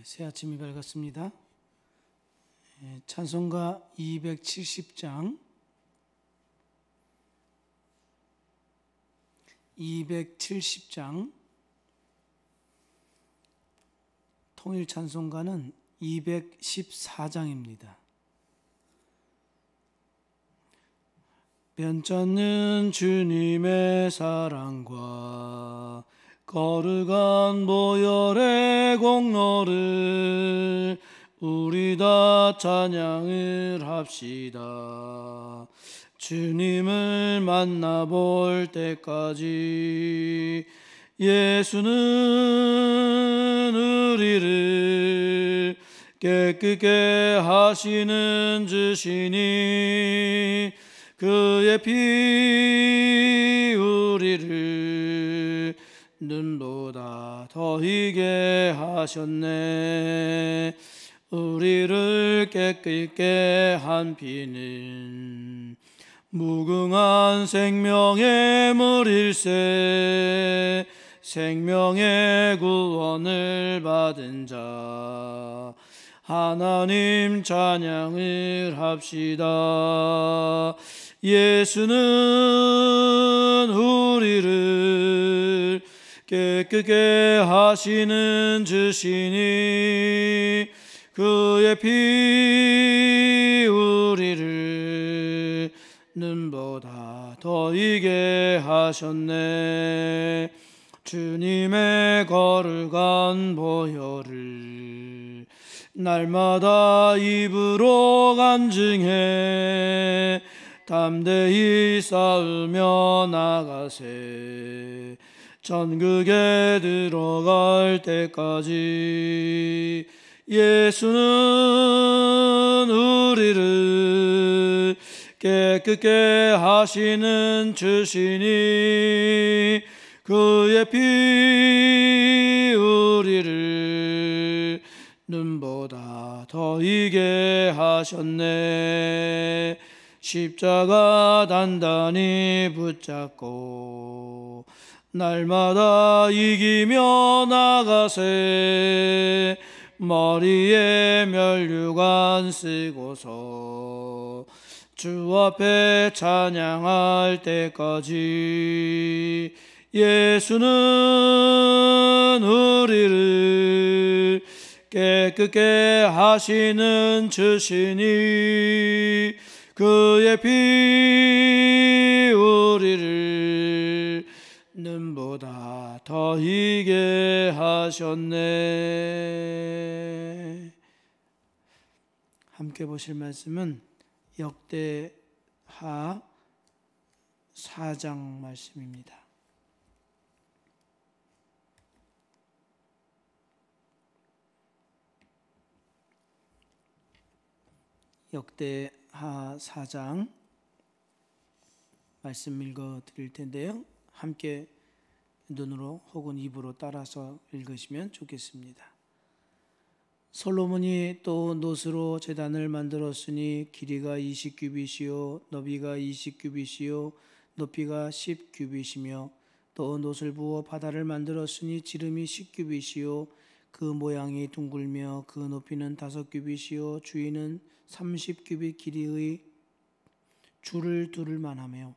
새 아침이 밝았습니다. 찬송가 270장 270장 통일 찬송가는 214장입니다. 변찮는 주님의 사랑과 거룩한 보혈의 공로를 우리 다 찬양을 합시다. 주님을 만나볼 때까지 예수는 우리를 깨끗게 하시는 주시니 그의 피 우리를 눈보다 더 희게 하셨네. 우리를 깨끗게 한 피는 무궁한 생명의 물일세. 생명의 구원을 받은 자 하나님 찬양을 합시다. 예수는 우리를 깨끗게 하시는 주시니 그의 피 우리를 눈보다 더 희게 하셨네. 주님의 거룩한 보혈을 날마다 입으로 간증해 담대히 싸우며 나가세. 천국에 들어갈 때까지 예수는 우리를 깨끗게 하시는 주시니 그의 피 우리를 눈보다 더 희게 하셨네. 십자가 단단히 붙잡고 날마다 이기며 나가세. 머리에 면류관 쓰고서 주 앞에 찬양할 때까지 예수는 우리를 깨끗게 하시는 주시니 그의 피 우리를 눈보다 더 희게 하셨네. 함께 보실 말씀은 역대하 4장 말씀입니다. 역대하 4장 말씀 읽어 드릴 텐데요. 함께 눈으로 혹은 입으로 따라서 읽으시면 좋겠습니다. 솔로몬이 또 놋으로 제단을 만들었으니 길이가 20규빗이요 너비가 20규빗이요 높이가 10규빗이며 또 놋을 부어 바다를 만들었으니 지름이 10규빗이요 그 모양이 둥글며 그 높이는 5규빗이요 주위는 30규빗 길이의 줄을 두를 만하며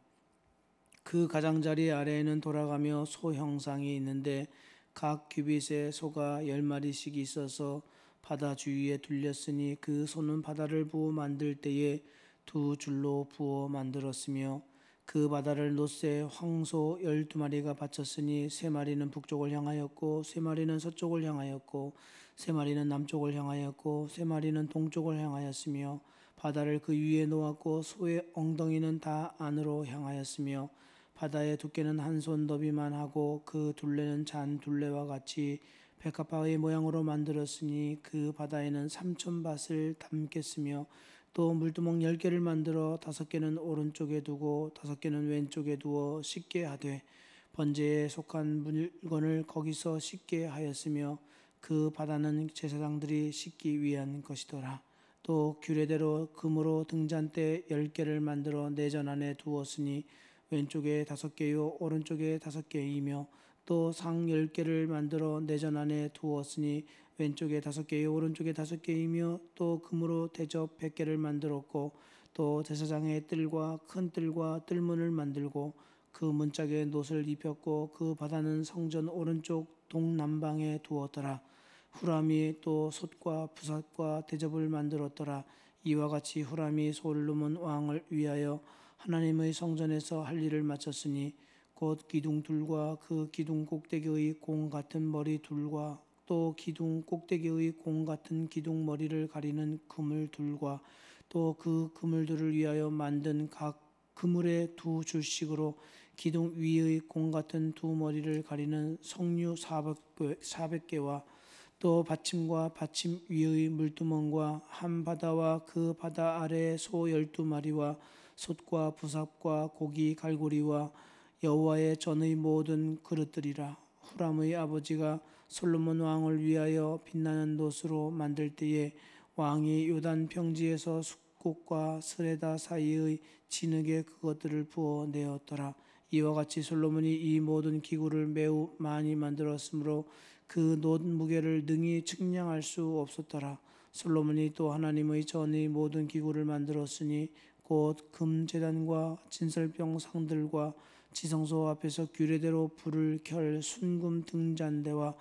그 가장자리 아래에는 돌아가며 소 형상이 있는데 각 규빗에 소가 10마리씩 있어서 바다 주위에 둘렸으니 그 소는 바다를 부어 만들 때에 두 줄로 부어 만들었으며 그 바다를 놋에 황소 12마리가 받쳤으니 3마리는 북쪽을 향하였고 3마리는 서쪽을 향하였고 3마리는 남쪽을 향하였고 3마리는 동쪽을 향하였으며 바다를 그 위에 놓았고 소의 엉덩이는 다 안으로 향하였으며 바다의 두께는 한 손 너비만 하고 그 둘레는 잔 둘레와 같이 백합화의 모양으로 만들었으니 그 바다에는 3,000밭을 담겠으며 또 물두멍 10개를 만들어 5개는 오른쪽에 두고 5개는 왼쪽에 두어 씻게 하되 번제에 속한 물건을 거기서 씻게 하였으며 그 바다는 제사장들이 씻기 위한 것이더라. 또 규례대로 금으로 등잔대 10개를 만들어 내전 안에 두었으니 왼쪽에 5개요 오른쪽에 5개이며 또 상 10개를 만들어 내전 안에 두었으니 왼쪽에 5개요 오른쪽에 5개이며 또 금으로 대접 100개를 만들었고 또 제사장의 뜰과 큰 뜰과 뜰문을 만들고 그 문짝에 놋을 입혔고 그 바다는 성전 오른쪽 동남방에 두었더라. 후람이 또 솥과 부삿과 대접을 만들었더라. 이와 같이 후람이 솔로몬 왕을 위하여 하나님의 성전에서 할 일을 마쳤으니 곧 기둥둘과 그 기둥 꼭대기의 공 같은 머리 둘과 또 기둥 꼭대기의 공 같은 기둥 머리를 가리는 그물둘과 또 그 그물들을 위하여 만든 각 그물의 2줄씩으로 기둥 위의 공 같은 2머리를 가리는 석류 400개와 또 받침과 받침 위의 물두멍과 한 바다와 그 바다 아래의 소 12마리와 솥과 부삽과 고기 갈고리와 여호와의 전의 모든 그릇들이라. 후람의 아버지가 솔로몬 왕을 위하여 빛나는 놋으로 만들 때에 왕이 요단 평지에서 숫꽃과 스레다 사이의 진흙에 그것들을 부어 내었더라. 이와 같이 솔로몬이 이 모든 기구를 매우 많이 만들었으므로 그 놋 무게를 능히 측량할 수 없었더라. 솔로몬이 또 하나님의 전의 모든 기구를 만들었으니 곧 금제단과 진설병 상들과 지성소 앞에서 규례대로 불을 켤 순금 등잔대와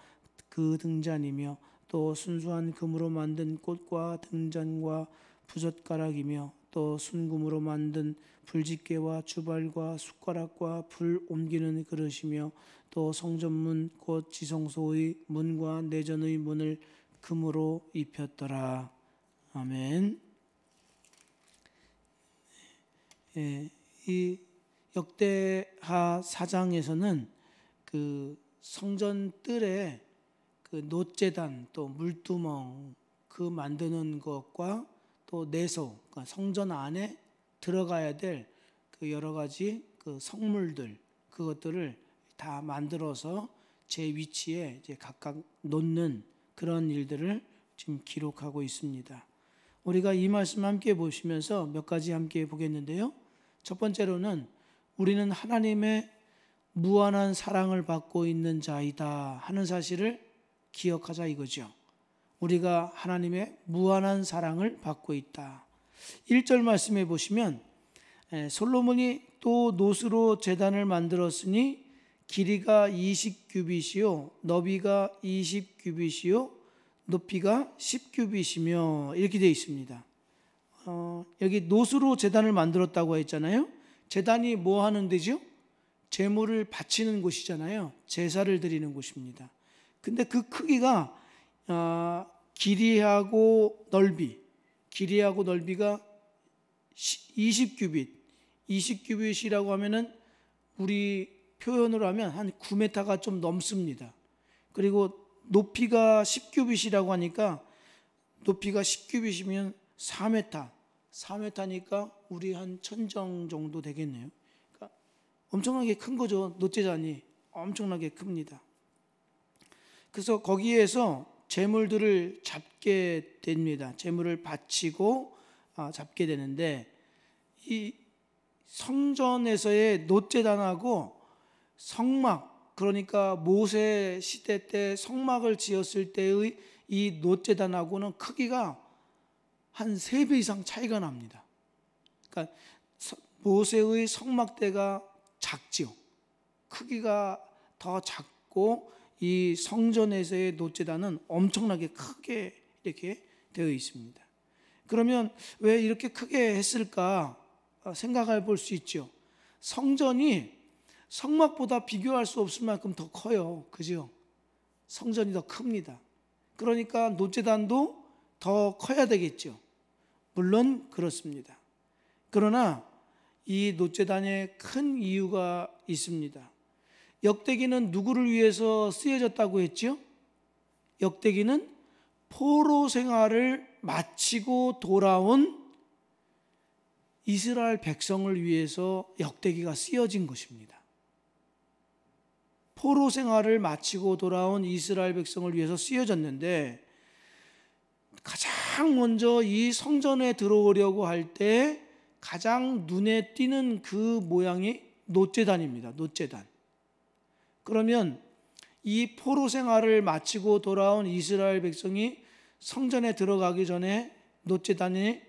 그 등잔이며 또 순수한 금으로 만든 꽃과 등잔과 부젓가락이며 또 순금으로 만든 불집게와 주발과 숟가락과 불 옮기는 그릇이며 또 성전문 곧 지성소의 문과 내전의 문을 금으로 입혔더라. 아멘. 이 역대하 4장에서는 그 성전 뜰에 그 놋제단 또 물두멍 그 만드는 것과 또 내소 그러니까 성전 안에 들어가야 될 그 여러 가지 그 성물들 그것들을 다 만들어서 제 위치에 이제 각각 놓는 그런 일들을 지금 기록하고 있습니다. 우리가 이 말씀 함께 보시면서 몇 가지 함께 보겠는데요. 첫 번째로는 우리는 하나님의 무한한 사랑을 받고 있는 자이다 하는 사실을 기억하자 이거죠. 우리가 하나님의 무한한 사랑을 받고 있다. 1절 말씀해 보시면 솔로몬이 또 놋으로 제단을 만들었으니 길이가 20규빗이요 너비가 20규빗이요 높이가 10규빗이며 이렇게 되어 있습니다. 여기 놋으로 제단을 만들었다고 했잖아요. 제단이 뭐 하는 데죠? 제물을 바치는 곳이잖아요. 제사를 드리는 곳입니다. 근데 그 크기가 길이하고 넓이가 20규빗 20규빗이라고 하면은 우리 표현으로 하면 한 9m가 좀 넘습니다. 그리고 높이가 10규빗이라고 하니까 높이가 10규빗이면 4m니까 우리 한 천정 정도 되겠네요. 그러니까 엄청나게 큰 거죠. 놋제단이 엄청나게 큽니다. 그래서 거기에서 제물들을 잡게 됩니다. 제물을 바치고 잡게 되는데 이 성전에서의 놋제단하고 성막 그러니까 모세 시대 때 성막을 지었을 때의 이 놋제단하고는 크기가 한 3배 이상 차이가 납니다. 그러니까 모세의 성막대가 작지요. 크기가 더 작고 이 성전에서의 놋제단은 엄청나게 크게 이렇게 되어 있습니다. 그러면 왜 이렇게 크게 했을까 생각해 볼 수 있죠. 성전이 성막보다 비교할 수 없을 만큼 더 커요. 그죠? 성전이 더 큽니다. 그러니까 놋제단도 더 커야 되겠죠. 물론 그렇습니다. 그러나 이 놋제단에 큰 이유가 있습니다. 역대기는 누구를 위해서 쓰여졌다고 했죠? 역대기는 포로 생활을 마치고 돌아온 이스라엘 백성을 위해서 역대기가 쓰여진 것입니다. 포로 생활을 마치고 돌아온 이스라엘 백성을 위해서 쓰여졌는데 가장 먼저 이 성전에 들어오려고 할 때 가장 눈에 띄는 그 모양이 놋제단입니다. 놋제단. 그러면 이 포로 생활을 마치고 돌아온 이스라엘 백성이 성전에 들어가기 전에 놋제단이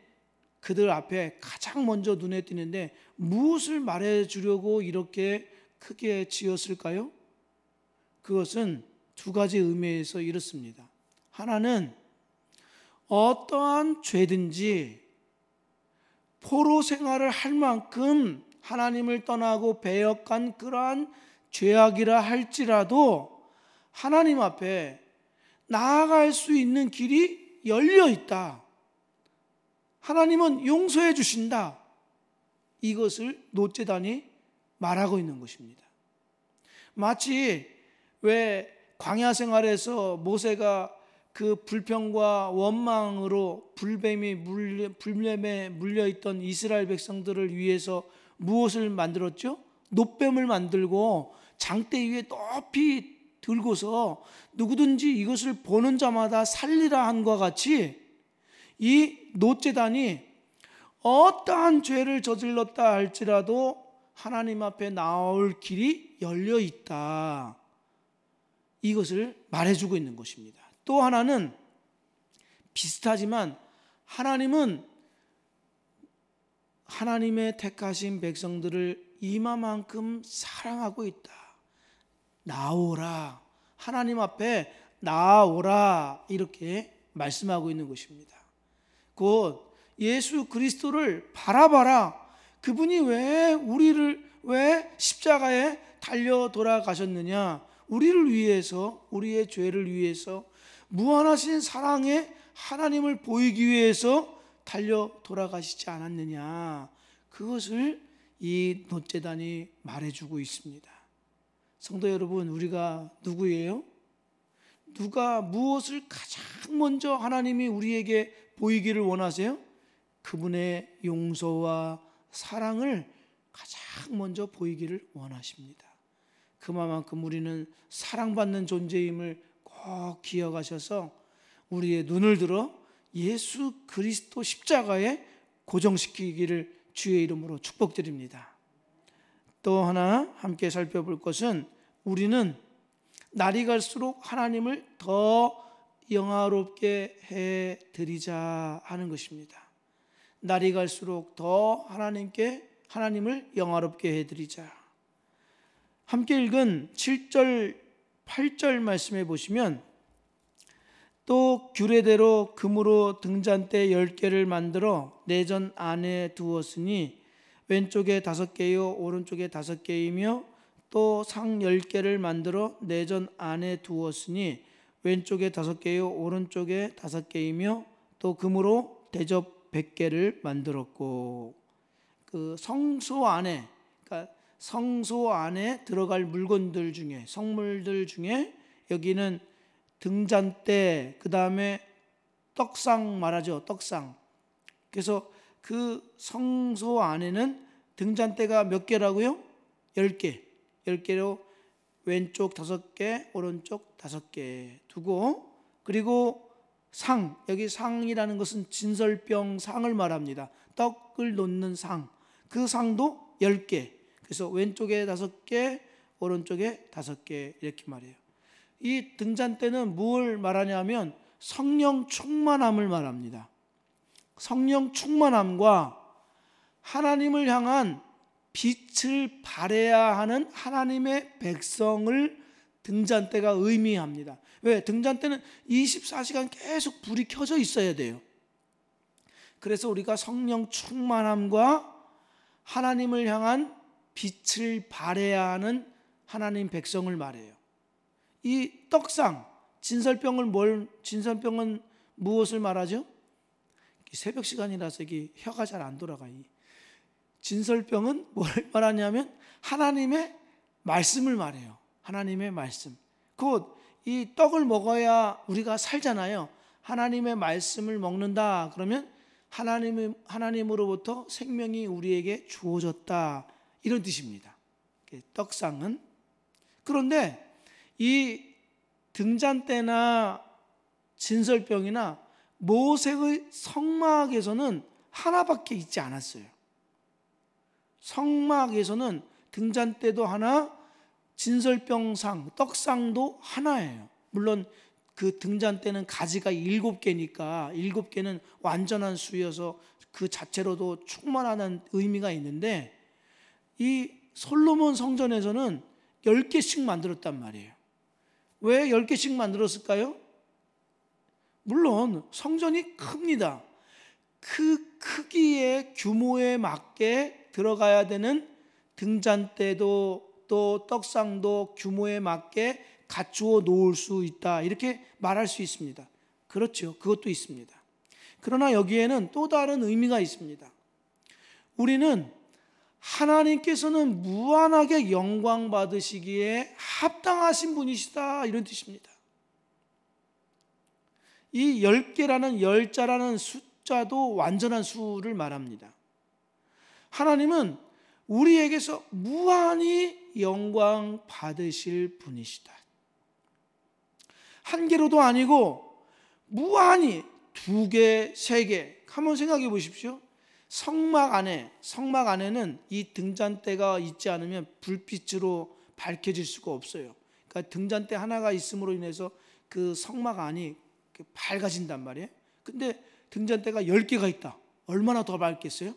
그들 앞에 가장 먼저 눈에 띄는데 무엇을 말해주려고 이렇게 크게 지었을까요? 그것은 두 가지 의미에서 이렇습니다. 하나는 어떠한 죄든지 포로 생활을 할 만큼 하나님을 떠나고 배역한 그러한 죄악이라 할지라도 하나님 앞에 나아갈 수 있는 길이 열려 있다. 하나님은 용서해 주신다. 이것을 놋제단이 말하고 있는 것입니다. 마치 왜 광야 생활에서 모세가 그 불평과 원망으로 불뱀에 물려있던 이스라엘 백성들을 위해서 무엇을 만들었죠? 놋뱀을 만들고 장대 위에 높이 들고서 누구든지 이것을 보는 자마다 살리라 한과 같이 이 놋제단이 어떠한 죄를 저질렀다 할지라도 하나님 앞에 나올 길이 열려 있다. 이것을 말해주고 있는 것입니다. 또 하나는 비슷하지만 하나님은 하나님의 택하신 백성들을 이마만큼 사랑하고 있다. 나오라. 하나님 앞에 나오라. 이렇게 말씀하고 있는 것입니다. 곧 예수 그리스도를 바라봐라. 그분이 왜 십자가에 달려 돌아가셨느냐? 우리를 위해서, 우리의 죄를 위해서 무한하신 사랑의 하나님을 보이기 위해서 달려 돌아가시지 않았느냐? 그것을 이 놋제단이 말해주고 있습니다. 성도 여러분, 우리가 누구예요? 누가 무엇을 가장 먼저 하나님이 우리에게 보이기를 원하세요? 그분의 용서와 사랑을 가장 먼저 보이기를 원하십니다. 그만큼 우리는 사랑받는 존재임을 꼭 기억하셔서 우리의 눈을 들어 예수 그리스도 십자가에 고정시키기를 주의 이름으로 축복드립니다. 또 하나 함께 살펴볼 것은 우리는 날이 갈수록 하나님을 더 영화롭게 해드리자 하는 것입니다. 날이 갈수록 더 하나님을 영화롭게 해드리자. 함께 읽은 7절, 8절 말씀해 보시면 또 규례대로 금으로 등잔대 10개를 만들어 내전 안에 두었으니 왼쪽에 5개요 오른쪽에 5개이며 또 상 10개를 만들어 내전 안에 두었으니 왼쪽에 5개요 오른쪽에 5개이며 또 금으로 대접 100개를 만들었고 그 성소 안에 그러니까 성소 안에 들어갈 물건들 중에 성물들 중에 여기는 등잔대 그 다음에 떡상 말하죠. 떡상. 그래서 그 성소 안에는 등잔대가 몇 개라고요? 10개. 10개로 왼쪽 5개 오른쪽 5개 두고 그리고 상 여기 상이라는 것은 진설병 상을 말합니다. 떡을 놓는 상. 그 상도 10개. 그래서 왼쪽에 5개 오른쪽에 5개 이렇게 말해요. 이 등잔대는 뭘 말하냐면 성령 충만함을 말합니다. 성령 충만함과 하나님을 향한 빛을 발해야 하는 하나님의 백성을 등잔대가 의미합니다. 왜? 등잔대는 24시간 계속 불이 켜져 있어야 돼요. 그래서 우리가 성령 충만함과 하나님을 향한 빛을 발해야 하는 하나님 백성을 말해요. 이 떡상, 진설병은 무엇을 말하죠? 새벽 시간이라서 이게 혀가 잘 안 돌아가요. 진설병은 뭘 말하냐면 하나님의 말씀을 말해요. 하나님의 말씀. 곧 이 떡을 먹어야 우리가 살잖아요. 하나님의 말씀을 먹는다. 그러면 하나님으로부터 생명이 우리에게 주어졌다. 이런 뜻입니다. 떡상은. 그런데 이 등잔대나 진설병이나 모색의 성막에서는 하나밖에 있지 않았어요. 성막에서는 등잔대도 하나, 진설병상, 떡상도 하나예요. 물론 그 등잔대는 가지가 7개니까 7개는 완전한 수여서 그 자체로도 충만한 의미가 있는데, 이 솔로몬 성전에서는 10개씩 만들었단 말이에요. 왜 10개씩 만들었을까요? 물론 성전이 큽니다. 그 크기의 규모에 맞게 들어가야 되는 등잔대도 또 떡상도 규모에 맞게 갖추어 놓을 수 있다, 이렇게 말할 수 있습니다. 그렇죠. 그것도 있습니다. 그러나 여기에는 또 다른 의미가 있습니다. 우리는 하나님께서는 무한하게 영광 받으시기에 합당하신 분이시다, 이런 뜻입니다. 이 10개라는 열자라는 숫자도 완전한 수를 말합니다. 하나님은 우리에게서 무한히 영광 받으실 분이시다. 한 개로도 아니고 무한히 2개, 3개. 한번 생각해 보십시오. 성막 안에는 이 등잔대가 있지 않으면 불빛으로 밝혀질 수가 없어요. 그러니까 등잔대 하나가 있음으로 인해서 그 성막 안이 밝아진단 말이에요. 근데 등잔대가 10개가 있다. 얼마나 더 밝겠어요?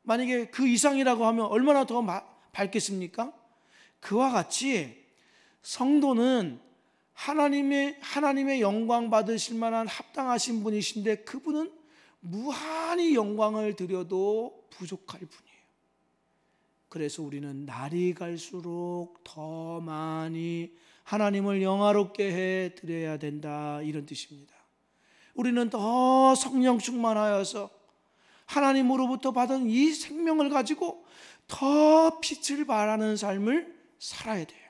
만약에 그 이상이라고 하면 얼마나 더 밝겠습니까? 그와 같이 성도는 하나님의 영광 받으실 만한 합당하신 분이신데, 그분은 무한히 영광을 드려도 부족할 분이에요. 그래서 우리는 날이 갈수록 더 많이 하나님을 영화롭게 해 드려야 된다, 이런 뜻입니다. 우리는 더 성령 충만하여서 하나님으로부터 받은 이 생명을 가지고 더 빛을 발하는 삶을 살아야 돼요.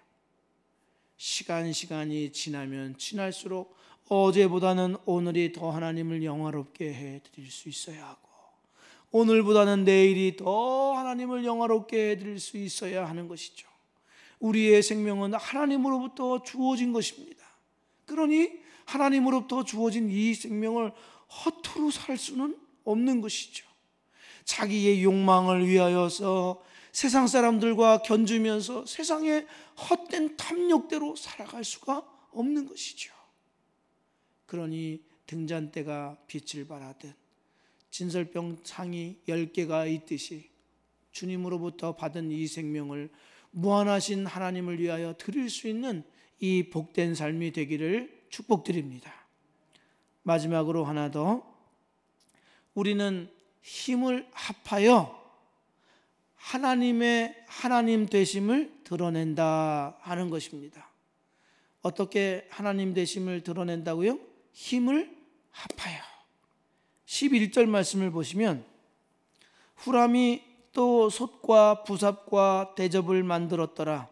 시간이 지나면 지날수록 어제보다는 오늘이 더 하나님을 영화롭게 해 드릴 수 있어야 하고, 오늘보다는 내일이 더 하나님을 영화롭게 해 드릴 수 있어야 하는 것이죠. 우리의 생명은 하나님으로부터 주어진 것입니다. 그러니 하나님으로부터 주어진 이 생명을 허투루 살 수는 없는 것이죠. 자기의 욕망을 위하여서 세상 사람들과 견주면서 세상의 헛된 탐욕대로 살아갈 수가 없는 것이죠. 그러니 등잔대가 빛을 발하듯 진설병 상이 10개가 있듯이 주님으로부터 받은 이 생명을 무한하신 하나님을 위하여 드릴 수 있는 이 복된 삶이 되기를 축복드립니다. 마지막으로 하나 더, 우리는 힘을 합하여 하나님 되심을 드러낸다 하는 것입니다. 어떻게 하나님 되심을 드러낸다고요? 힘을 합하여. 11절 말씀을 보시면, 후람이 또 솥과 부삽과 대접을 만들었더라.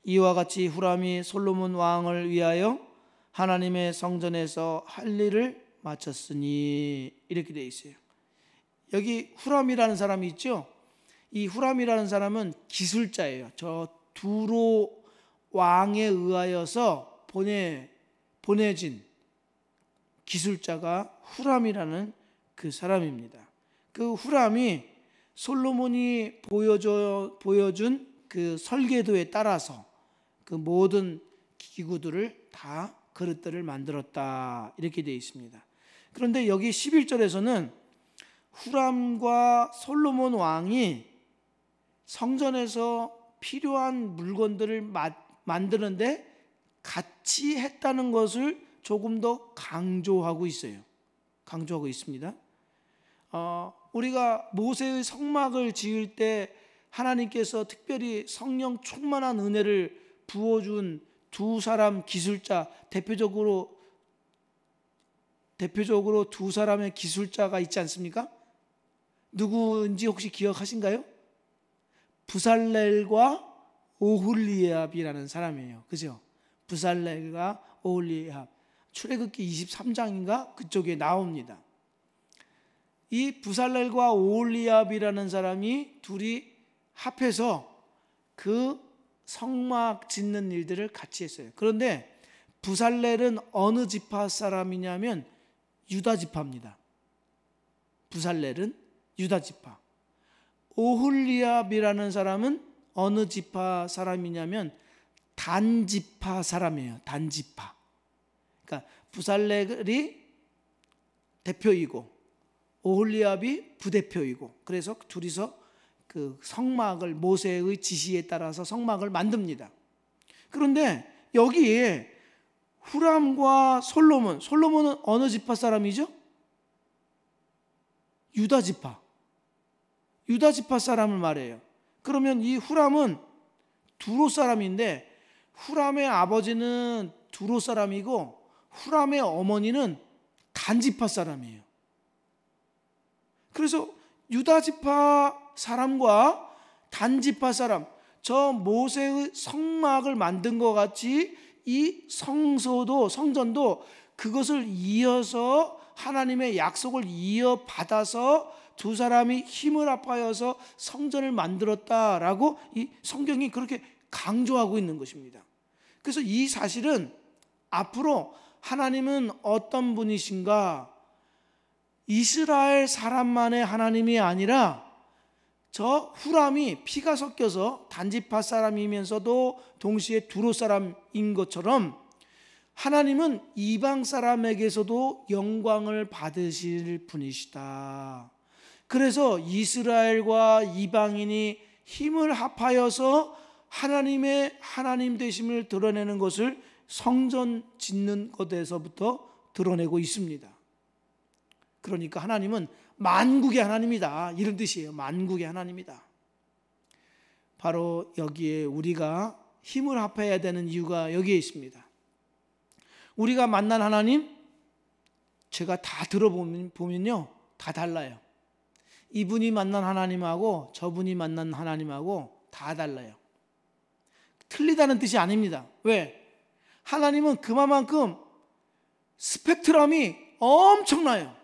이와 같이 후람이 솔로몬 왕을 위하여 하나님의 성전에서 할 일을 마쳤으니, 이렇게 되어 있어요. 여기 후람이라는 사람이 있죠. 이 후람이라는 사람은 기술자예요. 저 두로 왕에 의하여서 보내진 기술자가 후람이라는 그 사람입니다. 그 후람이 솔로몬이 보여준 그 설계도에 따라서 그 모든 기구들을 다, 그릇들을 만들었다, 이렇게 되어 있습니다. 그런데 여기 11절에서는 후람과 솔로몬 왕이 성전에서 필요한 물건들을 만드는데 같이 했다는 것을 조금 더 강조하고 있습니다. 우리가 모세의 성막을 지을 때 하나님께서 특별히 성령 충만한 은혜를 부어준 두 사람 기술자, 대표적으로 두 사람의 기술자가 있지 않습니까? 누구인지 혹시 기억하신가요? 부살렐과 오홀리압이라는 사람이에요. 그죠? 부살렐과 오홀리압. 출애굽기 23장인가 그쪽에 나옵니다. 이 부살렐과 오홀리압이라는 사람이 둘이 합해서 그 성막 짓는 일들을 같이 했어요. 그런데 부살렐은 어느 지파 사람이냐면 유다 지파입니다. 부살렐은 유다 지파. 오홀리압이라는 사람은 어느 지파 사람이냐면 단지파 사람이에요. 단지파. 그러니까 부살렐이 대표이고 오홀리압이 부대표이고, 그래서 둘이서 그 성막을 모세의 지시에 따라서 성막을 만듭니다. 그런데 여기에 후람과 솔로몬은 어느 지파 사람이죠? 유다 지파 사람을 말해요. 그러면 이 후람은 두로 사람인데, 후람의 아버지는 두로 사람이고 후람의 어머니는 단지파 사람이에요. 그래서 유다 지파 사람과 단지파 사람, 저 모세의 성막을 만든 것 같이 이 성전도 그것을 이어서 하나님의 약속을 이어받아서 두 사람이 힘을 합하여서 성전을 만들었다라고 이 성경이 그렇게 강조하고 있는 것입니다. 그래서 이 사실은 앞으로 하나님은 어떤 분이신가, 이스라엘 사람만의 하나님이 아니라 저 후람이 피가 섞여서 단지파 사람이면서도 동시에 두로 사람인 것처럼 하나님은 이방 사람에게서도 영광을 받으실 분이시다. 그래서 이스라엘과 이방인이 힘을 합하여서 하나님의 하나님 되심을 드러내는 것을 성전 짓는 것에서부터 드러내고 있습니다. 그러니까 하나님은 만국의 하나님이다, 이런 뜻이에요. 만국의 하나님이다. 바로 여기에 우리가 힘을 합해야 되는 이유가 여기에 있습니다. 우리가 만난 하나님, 제가 다 들어보면요 다 달라요. 이분이 만난 하나님하고 저분이 만난 하나님하고 다 달라요. 틀리다는 뜻이 아닙니다. 왜? 하나님은 그만큼 스펙트럼이 엄청나요.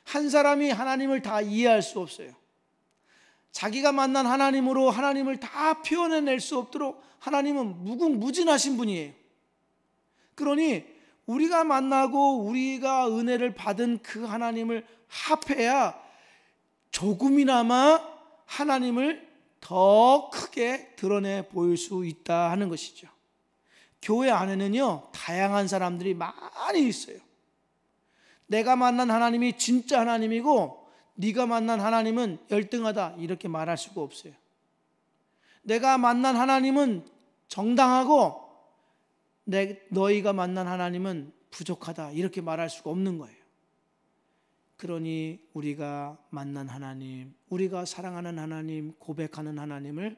한 사람이 하나님을 다 이해할 수 없어요. 자기가 만난 하나님으로 하나님을 다 표현해낼 수 없도록 하나님은 무궁무진하신 분이에요. 그러니 우리가 만나고 우리가 은혜를 받은 그 하나님을 합해야 조금이나마 하나님을 더 크게 드러내 보일 수 있다 하는 것이죠. 교회 안에는요 다양한 사람들이 많이 있어요. 내가 만난 하나님이 진짜 하나님이고 네가 만난 하나님은 열등하다 이렇게 말할 수가 없어요. 내가 만난 하나님은 정당하고 너희가 만난 하나님은 부족하다 이렇게 말할 수가 없는 거예요. 그러니 우리가 만난 하나님, 우리가 사랑하는 하나님, 고백하는 하나님을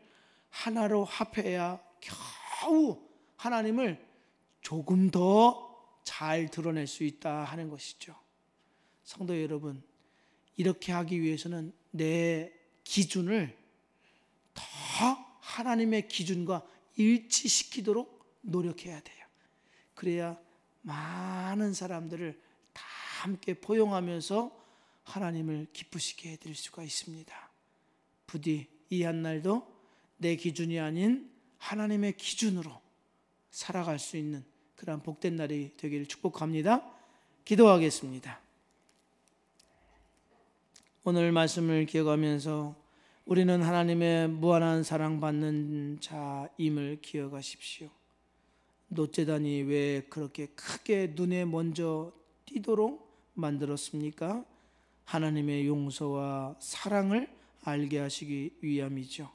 하나로 합해야 겨우 하나님을 조금 더 잘 드러낼 수 있다 하는 것이죠. 성도 여러분, 이렇게 하기 위해서는 내 기준을 더 하나님의 기준과 일치시키도록 노력해야 돼요. 그래야 많은 사람들을 다 함께 포용하면서 하나님을 기쁘시게 해드릴 수가 있습니다. 부디 이 한날도 내 기준이 아닌 하나님의 기준으로 살아갈 수 있는 그러한 복된 날이 되기를 축복합니다. 기도하겠습니다. 오늘 말씀을 기억하면서 우리는 하나님의 무한한 사랑받는 자임을 기억하십시오. 노제단이 왜 그렇게 크게 눈에 먼저 띄도록 만들었습니까? 하나님의 용서와 사랑을 알게 하시기 위함이죠.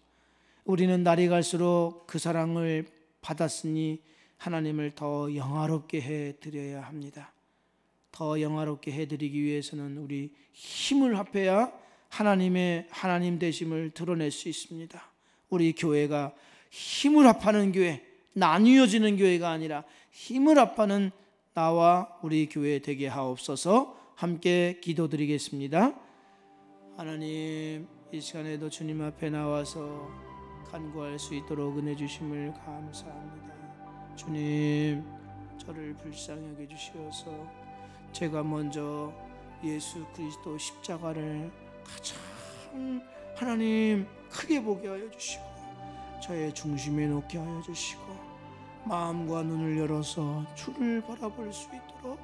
우리는 날이 갈수록 그 사랑을 받았으니 하나님을 더 영화롭게 해드려야 합니다. 더 영화롭게 해드리기 위해서는 우리 힘을 합해야 하나님의 하나님 되심을 드러낼 수 있습니다. 우리 교회가 힘을 합하는 교회, 나뉘어지는 교회가 아니라 힘을 합하는 나와 우리 교회 되게 하옵소서. 함께 기도드리겠습니다. 하나님, 이 시간에도 주님 앞에 나와서 간구할 수 있도록 은혜 주심을 감사합니다. 주님, 저를 불쌍히 여겨 주시어서 제가 먼저 예수 그리스도 십자가를 가장 하나님 크게 보게 하여 주시고 저의 중심에 놓게 하여 주시고 마음과 눈을 열어서 주를 바라볼 수 있도록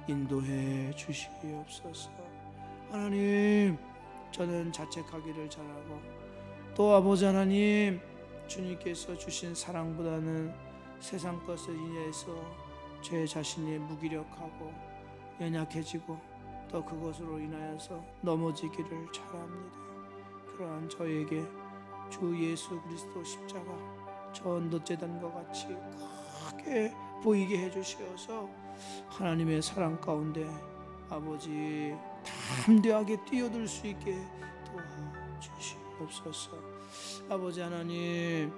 인도해 주시옵소서. 하나님, 저는 자책하기를 잘하고 또 아버지 하나님, 주님께서 주신 사랑보다는 세상 것을 인해서 제 자신이 무기력하고 연약해지고 또 그것으로 인하여서 넘어지기를 잘합니다. 그러한 저에게 주 예수 그리스도 십자가 전도제단과 같이 크게 보이게 해주시어서 하나님의 사랑 가운데 아버지 담대하게 뛰어들 수 있게 도와주시옵소서. 아버지 하나님,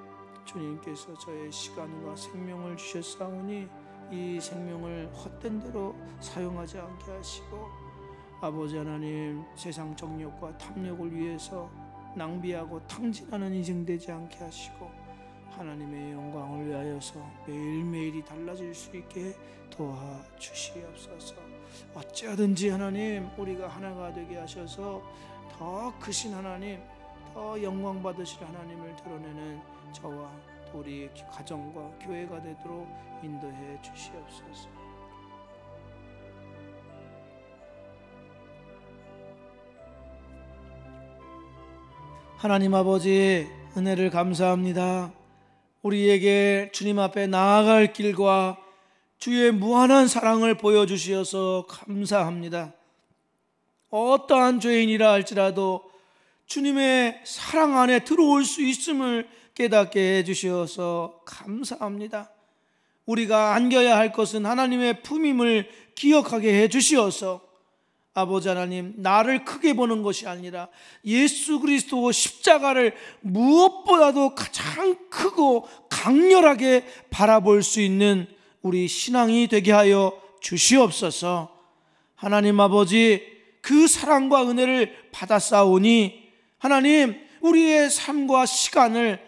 주님께서 저의 시간과 생명을 주셨사오니 이 생명을 헛된 대로 사용하지 않게 하시고, 아버지 하나님, 세상 정욕과 탐욕을 위해서 낭비하고 탕진하는 인생 되지 않게 하시고, 하나님의 영광을 위하여서 매일매일이 달라질 수 있게 도와주시옵소서. 어찌하든지 하나님, 우리가 하나가 되게 하셔서 더 크신 하나님, 더 영광 받으실 하나님을 드러내는 저와 우리 가정과 교회가 되도록 인도해 주시옵소서. 하나님 아버지, 은혜를 감사합니다. 우리에게 주님 앞에 나아갈 길과 주의 무한한 사랑을 보여주시어서 감사합니다. 어떠한 죄인이라 할지라도 주님의 사랑 안에 들어올 수 있음을 깨닫게 해주셔서 감사합니다. 우리가 안겨야 할 것은 하나님의 품임을 기억하게 해주시어서 아버지 하나님, 나를 크게 보는 것이 아니라 예수 그리스도 십자가를 무엇보다도 가장 크고 강렬하게 바라볼 수 있는 우리 신앙이 되게 하여 주시옵소서. 하나님 아버지, 그 사랑과 은혜를 받았사오니 하나님, 우리의 삶과 시간을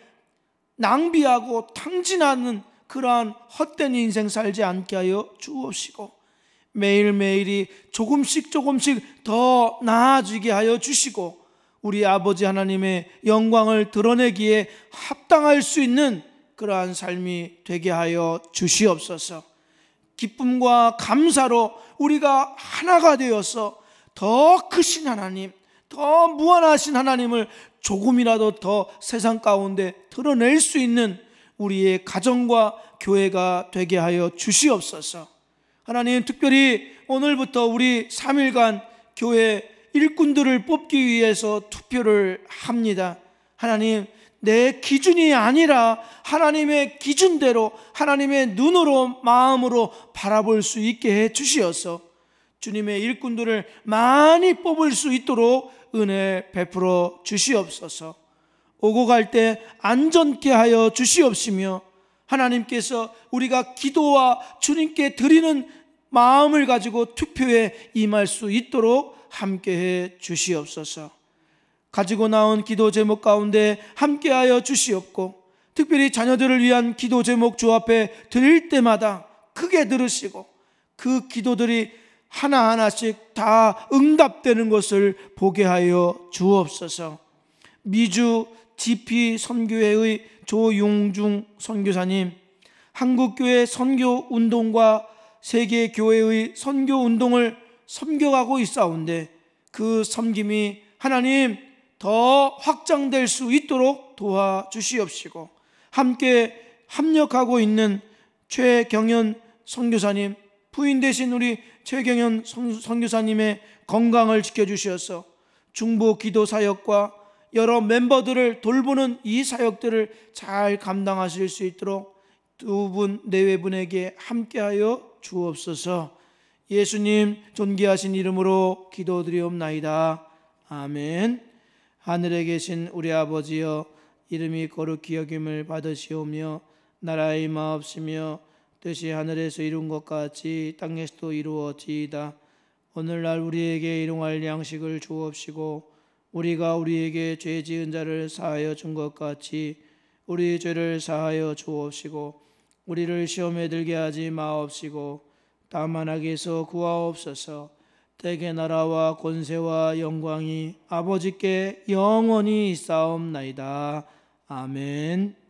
낭비하고 탕진하는 그러한 헛된 인생 살지 않게 하여 주옵시고, 매일매일이 조금씩 더 나아지게 하여 주시고, 우리 아버지 하나님의 영광을 드러내기에 합당할 수 있는 그러한 삶이 되게 하여 주시옵소서. 기쁨과 감사로 우리가 하나가 되어서 더 크신 하나님, 더 무한하신 하나님을 조금이라도 더 세상 가운데 드러낼 수 있는 우리의 가정과 교회가 되게 하여 주시옵소서. 하나님, 특별히 오늘부터 우리 3일간 교회 일꾼들을 뽑기 위해서 투표를 합니다. 하나님, 내 기준이 아니라 하나님의 기준대로 하나님의 눈으로 마음으로 바라볼 수 있게 해 주시어서 주님의 일꾼들을 많이 뽑을 수 있도록 은혜 베풀어 주시옵소서. 오고 갈 때 안전케 하여 주시옵시며, 하나님께서 우리가 기도와 주님께 드리는 마음을 가지고 투표에 임할 수 있도록 함께해 주시옵소서. 가지고 나온 기도 제목 가운데 함께하여 주시옵고, 특별히 자녀들을 위한 기도 제목 주 앞에 드릴 때마다 크게 들으시고 그 기도들이 하나하나씩 다 응답되는 것을 보게 하여 주옵소서. 미주 GP 선교회의 조용중 선교사님, 한국교회 선교운동과 세계교회의 선교운동을 섬겨가고 있사온데 그 섬김이 하나님 더 확장될 수 있도록 도와주시옵시고, 함께 합력하고 있는 최경연 선교사님, 부인 되신 우리 최경연 선교사님의 건강을 지켜주셔서 중보 기도 사역과 여러 멤버들을 돌보는 이 사역들을 잘 감당하실 수 있도록 두 분 내외분에게 함께하여 주옵소서. 예수님 존귀하신 이름으로 기도드리옵나이다. 아멘. 하늘에 계신 우리 아버지여, 이름이 거룩히 여김을 받으시오며 나라의 마옵시며 뜻이 하늘에서 이룬 것 같이 땅에서도 이루어지이다. 오늘날 우리에게 일용할 양식을 주옵시고, 우리가 우리에게 죄 지은 자를 사하여 준 것 같이 우리 죄를 사하여 주옵시고, 우리를 시험에 들게 하지 마옵시고 다만 악에서 구하옵소서. 대개 나라와 권세와 영광이 아버지께 영원히 있사옵나이다. 아멘.